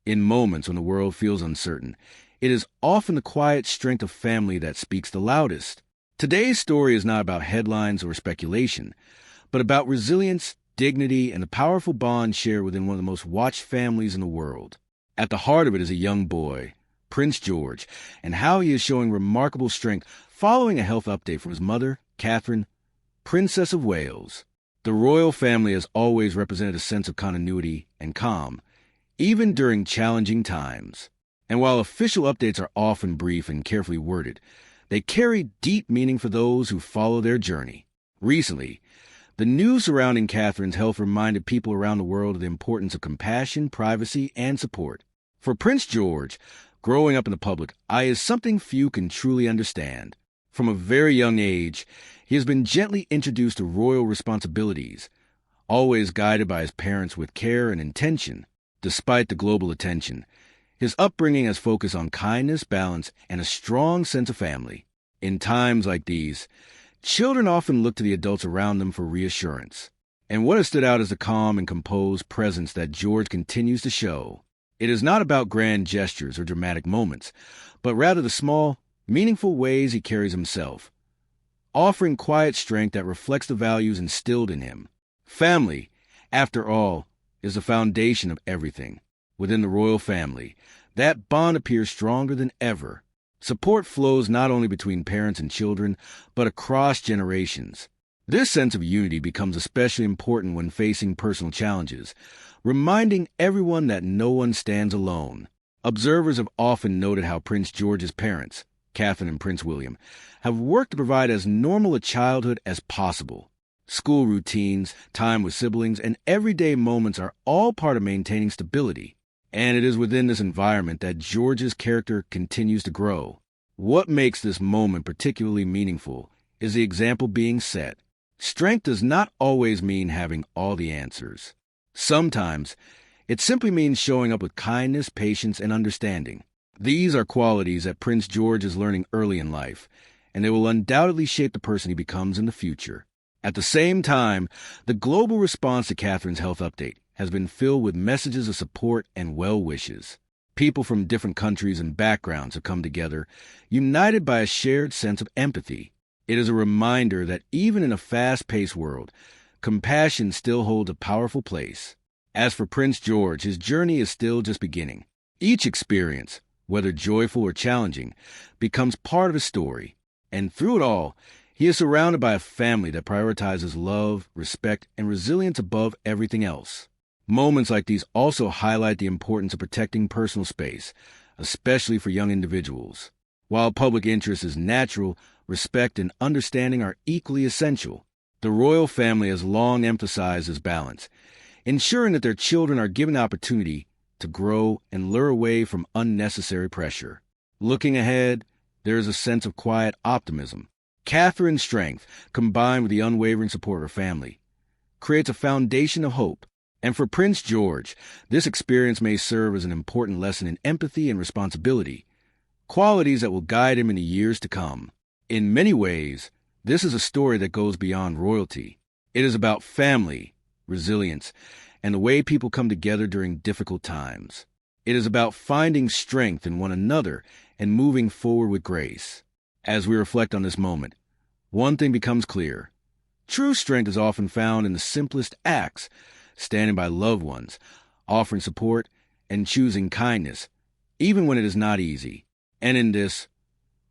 In moments when the world feels uncertain, it is often the quiet strength of family that speaks the loudest. Today's story is not about headlines or speculation, but about resilience, dignity, and the powerful bond shared within one of the most watched families in the world. At the heart of it is a young boy, Prince George, and how he is showing remarkable strength following a health update from his mother, Catherine, Princess of Wales. The royal family has always represented a sense of continuity and calm, even during challenging times. And while official updates are often brief and carefully worded, they carry deep meaning for those who follow their journey. Recently, the news surrounding Catherine's health reminded people around the world of the importance of compassion, privacy, and support. For Prince George, growing up in the public eye is something few can truly understand. From a very young age, he has been gently introduced to royal responsibilities, always guided by his parents with care and intention. Despite the global attention, his upbringing has focused on kindness, balance, and a strong sense of family. In times like these, children often look to the adults around them for reassurance. And what has stood out is the calm and composed presence that George continues to show. It is not about grand gestures or dramatic moments, but rather the small, meaningful ways he carries himself, offering quiet strength that reflects the values instilled in him. Family, after all, is the foundation of everything. Within the royal family, that bond appears stronger than ever. Support flows not only between parents and children, but across generations. This sense of unity becomes especially important when facing personal challenges, reminding everyone that no one stands alone. Observers have often noted how Prince George's parents, Catherine and Prince William, have worked to provide as normal a childhood as possible. School routines, time with siblings, and everyday moments are all part of maintaining stability. And it is within this environment that George's character continues to grow. What makes this moment particularly meaningful is the example being set. Strength does not always mean having all the answers. Sometimes, it simply means showing up with kindness, patience, and understanding. These are qualities that Prince George is learning early in life, and they will undoubtedly shape the person he becomes in the future. At the same time, the global response to Catherine's health update has been filled with messages of support and well wishes. People from different countries and backgrounds have come together, united by a shared sense of empathy. It is a reminder that even in a fast-paced world, compassion still holds a powerful place. As for Prince George, his journey is still just beginning. Each experience, whether joyful or challenging, becomes part of his story. And through it all, he is surrounded by a family that prioritizes love, respect, and resilience above everything else. Moments like these also highlight the importance of protecting personal space, especially for young individuals. While public interest is natural, respect and understanding are equally essential. The royal family has long emphasized this balance, ensuring that their children are given the opportunity to grow and lure away from unnecessary pressure. Looking ahead, there is a sense of quiet optimism. Catherine's strength, combined with the unwavering support of her family, creates a foundation of hope. And for Prince George, this experience may serve as an important lesson in empathy and responsibility, qualities that will guide him in the years to come. In many ways, this is a story that goes beyond royalty. It is about family, resilience, and the way people come together during difficult times. It is about finding strength in one another and moving forward with grace. As we reflect on this moment, one thing becomes clear. True strength is often found in the simplest acts, standing by loved ones, offering support, and choosing kindness, even when it is not easy. And in this,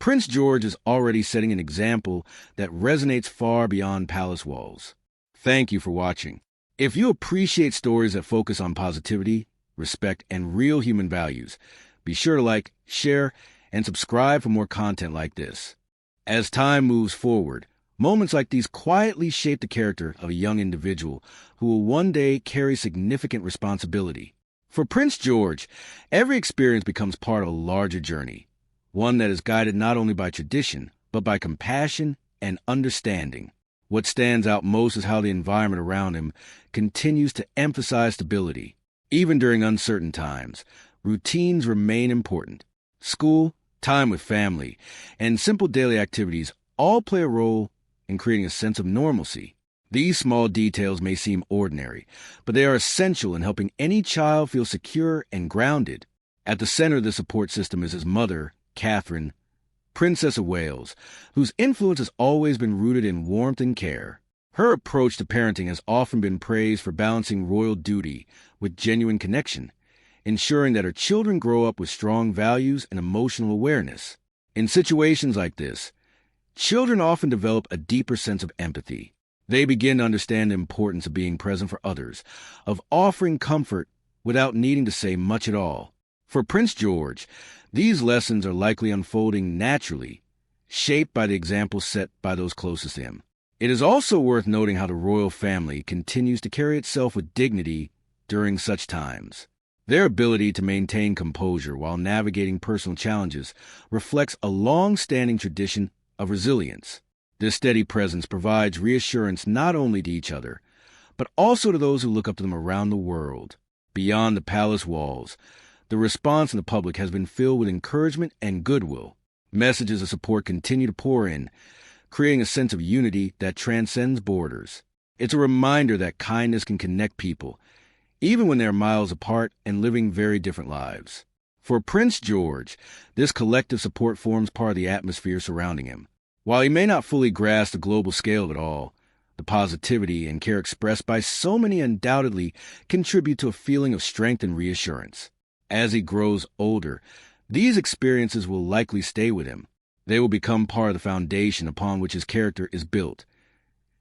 Prince George is already setting an example that resonates far beyond palace walls. Thank you for watching. If you appreciate stories that focus on positivity, respect, and real human values, be sure to like, share, and subscribe for more content like this. As time moves forward, moments like these quietly shape the character of a young individual who will one day carry significant responsibility. For Prince George, every experience becomes part of a larger journey, one that is guided not only by tradition, but by compassion and understanding. What stands out most is how the environment around him continues to emphasize stability. Even during uncertain times, routines remain important. School, time with family, and simple daily activities all play a role in creating a sense of normalcy. These small details may seem ordinary, but they are essential in helping any child feel secure and grounded. At the center of the support system is his mother, Catherine, Princess of Wales, whose influence has always been rooted in warmth and care. Her approach to parenting has often been praised for balancing royal duty with genuine connection, ensuring that her children grow up with strong values and emotional awareness. In situations like this, children often develop a deeper sense of empathy. They begin to understand the importance of being present for others, of offering comfort without needing to say much at all. For Prince George, these lessons are likely unfolding naturally, shaped by the examples set by those closest to him. It is also worth noting how the royal family continues to carry itself with dignity during such times. Their ability to maintain composure while navigating personal challenges reflects a long-standing tradition of resilience. This steady presence provides reassurance not only to each other, but also to those who look up to them around the world. Beyond the palace walls, the response in the public has been filled with encouragement and goodwill. Messages of support continue to pour in, creating a sense of unity that transcends borders. It's a reminder that kindness can connect people, even when they're miles apart and living very different lives. For Prince George, this collective support forms part of the atmosphere surrounding him. While he may not fully grasp the global scale of it all, the positivity and care expressed by so many undoubtedly contribute to a feeling of strength and reassurance. As he grows older, these experiences will likely stay with him. They will become part of the foundation upon which his character is built,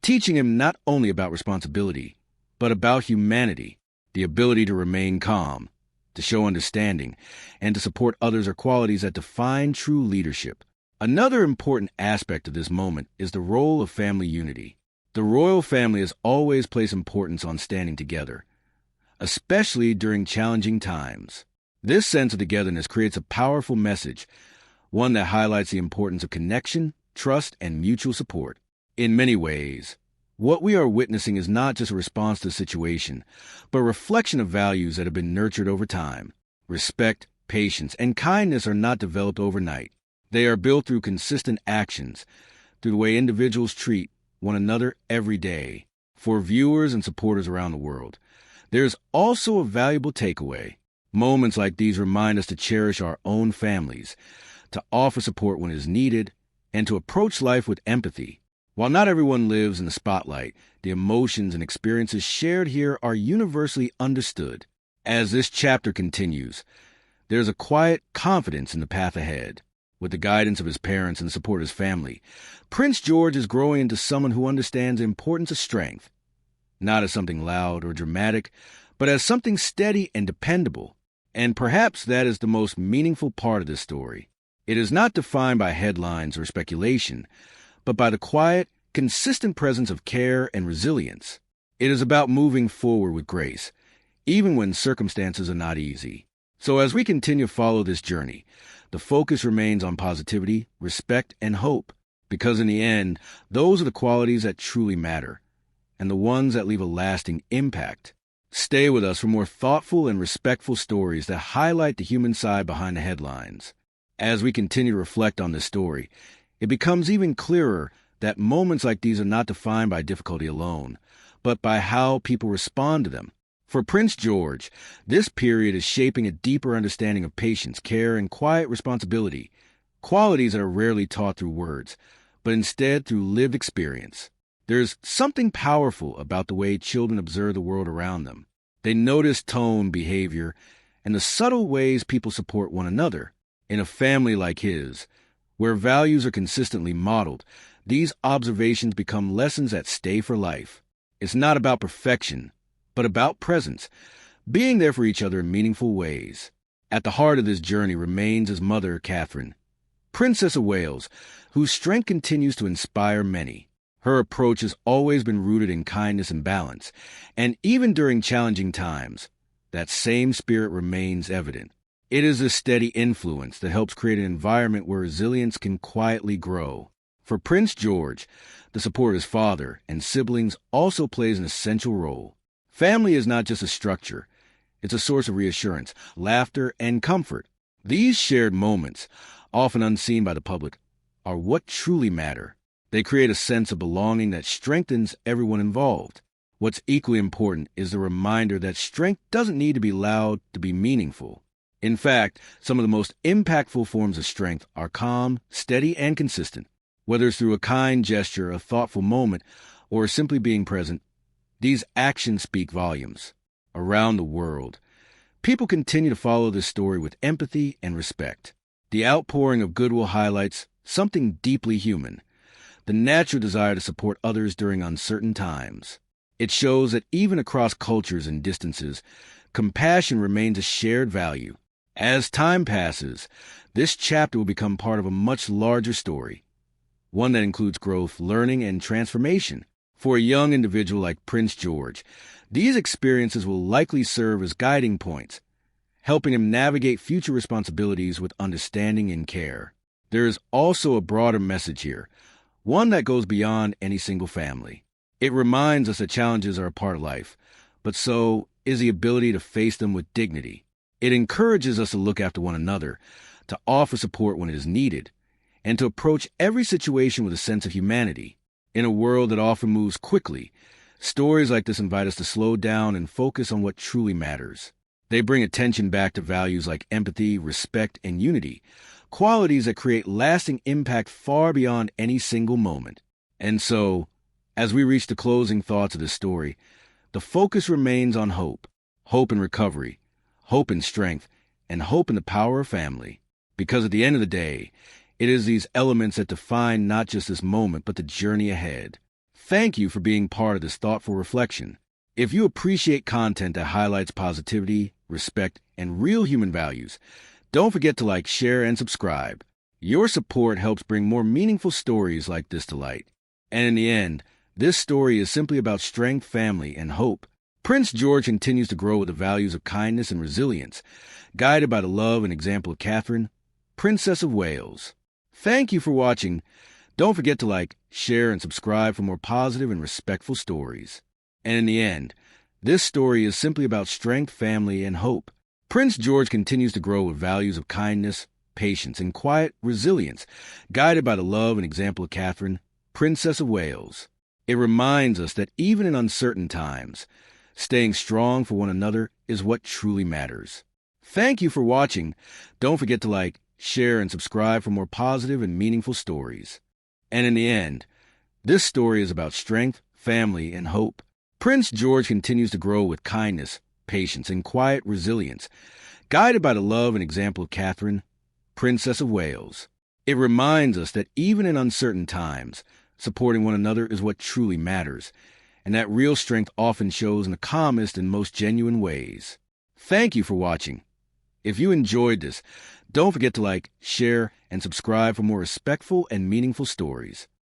teaching him not only about responsibility, but about humanity. The ability to remain calm, to show understanding, and to support others are qualities that define true leadership. Another important aspect of this moment is the role of family unity. The royal family has always placed importance on standing together, especially during challenging times. This sense of togetherness creates a powerful message, one that highlights the importance of connection, trust, and mutual support. In many ways, what we are witnessing is not just a response to the situation, but a reflection of values that have been nurtured over time. Respect, patience, and kindness are not developed overnight. They are built through consistent actions, through the way individuals treat one another every day. For viewers and supporters around the world, there's also a valuable takeaway. Moments like these remind us to cherish our own families, to offer support when it is needed, and to approach life with empathy. While not everyone lives in the spotlight, the emotions and experiences shared here are universally understood. As this chapter continues, there's a quiet confidence in the path ahead. With the guidance of his parents and the support of his family, Prince George is growing into someone who understands the importance of strength, not as something loud or dramatic, but as something steady and dependable. And perhaps that is the most meaningful part of this story. It is not defined by headlines or speculation, but by the quiet, consistent presence of care and resilience. It is about moving forward with grace, even when circumstances are not easy. So as we continue to follow this journey, the focus remains on positivity, respect, and hope, because in the end, those are the qualities that truly matter, and the ones that leave a lasting impact. Stay with us for more thoughtful and respectful stories that highlight the human side behind the headlines. As we continue to reflect on this story, it becomes even clearer that moments like these are not defined by difficulty alone, but by how people respond to them. For Prince George, this period is shaping a deeper understanding of patience, care, and quiet responsibility, qualities that are rarely taught through words, but instead through lived experience. There's something powerful about the way children observe the world around them. They notice tone, behavior, and the subtle ways people support one another. In a family like his, where values are consistently modeled, these observations become lessons that stay for life. It's not about perfection, but about presence, being there for each other in meaningful ways. At the heart of this journey remains his mother, Catherine, Princess of Wales, whose strength continues to inspire many. Her approach has always been rooted in kindness and balance, and even during challenging times, that same spirit remains evident. It is this steady influence that helps create an environment where resilience can quietly grow. For Prince George, the support of his father and siblings also plays an essential role. Family is not just a structure. It's a source of reassurance, laughter, and comfort. These shared moments, often unseen by the public, are what truly matter. They create a sense of belonging that strengthens everyone involved. What's equally important is the reminder that strength doesn't need to be loud to be meaningful. In fact, some of the most impactful forms of strength are calm, steady, and consistent. Whether it's through a kind gesture, a thoughtful moment, or simply being present, these actions speak volumes. Around the world, people continue to follow this story with empathy and respect. The outpouring of goodwill highlights something deeply human, the natural desire to support others during uncertain times. It shows that even across cultures and distances, compassion remains a shared value. As time passes, this chapter will become part of a much larger story, one that includes growth, learning, and transformation. For a young individual like Prince George, these experiences will likely serve as guiding points, helping him navigate future responsibilities with understanding and care. There is also a broader message here, one that goes beyond any single family. It reminds us that challenges are a part of life, but so is the ability to face them with dignity. It encourages us to look after one another, to offer support when it is needed, and to approach every situation with a sense of humanity. In a world that often moves quickly, stories like this invite us to slow down and focus on what truly matters. They bring attention back to values like empathy, respect, and unity, qualities that create lasting impact far beyond any single moment. And so, as we reach the closing thoughts of this story, the focus remains on hope. Hope in recovery, hope in strength, and hope in the power of family. Because at the end of the day, it is these elements that define not just this moment, but the journey ahead. Thank you for being part of this thoughtful reflection. If you appreciate content that highlights positivity, respect, and real human values, don't forget to like, share, and subscribe. Your support helps bring more meaningful stories like this to light. And in the end, this story is simply about strength, family, and hope. Prince George continues to grow with the values of kindness and resilience, guided by the love and example of Catherine, Princess of Wales. Thank you for watching. Don't forget to like, share, and subscribe for more positive and respectful stories. And in the end, this story is simply about strength, family, and hope. Prince George continues to grow with values of kindness, patience, and quiet resilience, guided by the love and example of Catherine, Princess of Wales. It reminds us that even in uncertain times, staying strong for one another is what truly matters. Thank you for watching. Don't forget to like, share, and subscribe for more positive and meaningful stories. And in the end, this story is about strength, family, and hope. Prince George continues to grow with kindness, patience, and quiet resilience, guided by the love and example of Catherine, Princess of Wales. It reminds us that even in uncertain times, supporting one another is what truly matters, and that real strength often shows in the calmest and most genuine ways. Thank you for watching. If you enjoyed this, don't forget to like, share, and subscribe for more respectful and meaningful stories.